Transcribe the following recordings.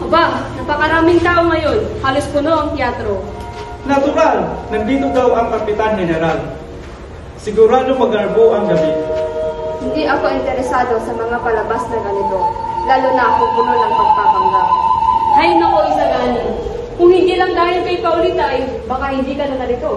Aba, napakaraming tao ngayon. Halos puno ang teatro. Natural, nandito daw ang Kapitan General. Sigurado magarbo ang gabi. Hindi ako interesado sa mga palabas na ganito, lalo na ako puno ng pagpapanggap. Hay nako, Isagani. Kung hindi lang dahil kay Paulita ay baka hindi ka na narito.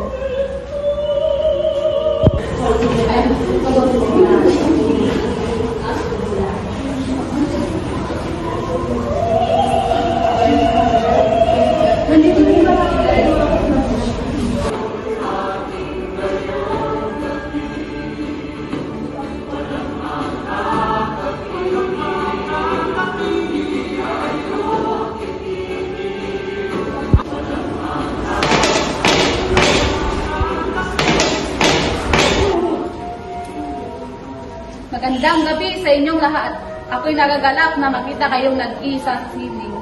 Magandang gabi sa inyong lahat. Ako'y nagagalak na makita kayong nag-iisa sa sining.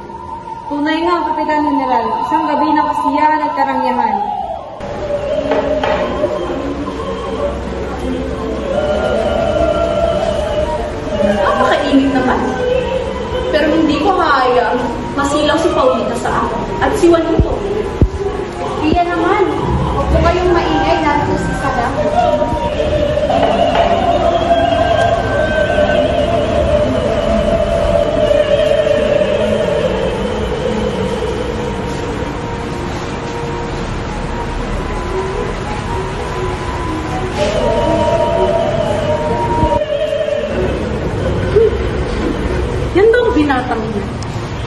Tunay nga, Kapitan General. Isang gabi ng kasiyahan at karangyaan. Napakainit naman. Pero hindi ko hayaan masilaw si Paulita sa akin at si Juanito. Iya naman. Huwag po kayong maingay, narito si Sada. Yan ba ang binatang niya?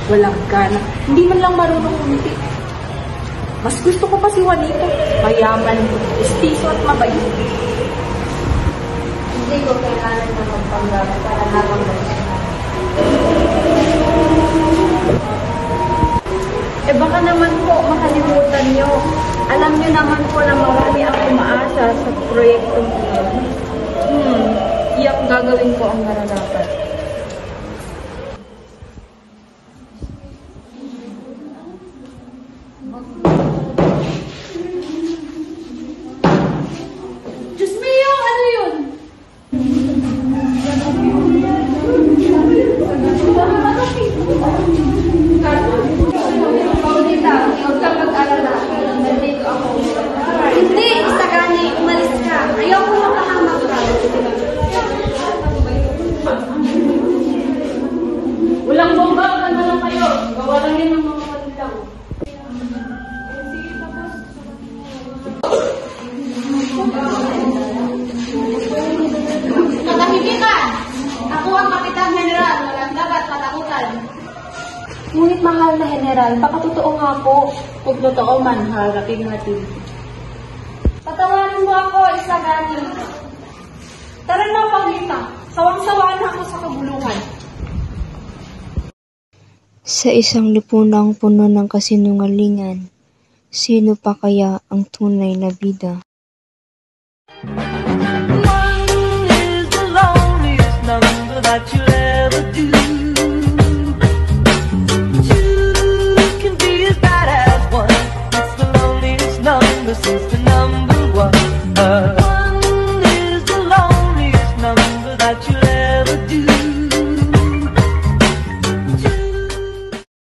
Walang gana. Hindi man lang marunong kumiti. Mas gusto ko pa si Juanito. Mayaman, estiso at mabait. Hindi ko kailangan na magpanggap para habang magsasama. Eh baka naman po makalimutan nyo. Alam nyo naman po na marami ang umaasa sa proyektong ito. Iyak gagawin ko ang nararapat. Diyos mio, ano yun? Paulita, huwag kang mag-alala. Nandito ako. Hindi, Isagani, umalis ka. Ayaw ko makahamak ka. Walang bomba, na lang kayo. Gawa lang yan ng mga kanilang. Katahimikan! Ako ang Kapitan General. Walang dapat patakutan. Ngunit mahal na General, baka totoo nga po. Kung totoo man, harapin natin. Patawarin mo ako, Isagani. Tara na, Paulita. Sawang-sawa na ako sa kabulungan. Sa isang lipunang puno ng kasinungalingan, sino pa kaya ang tunay na bida? One is the loneliest number that you'll ever do. Two can be as bad as one. It's the loneliest number since the number one. One is the loneliest number that you'll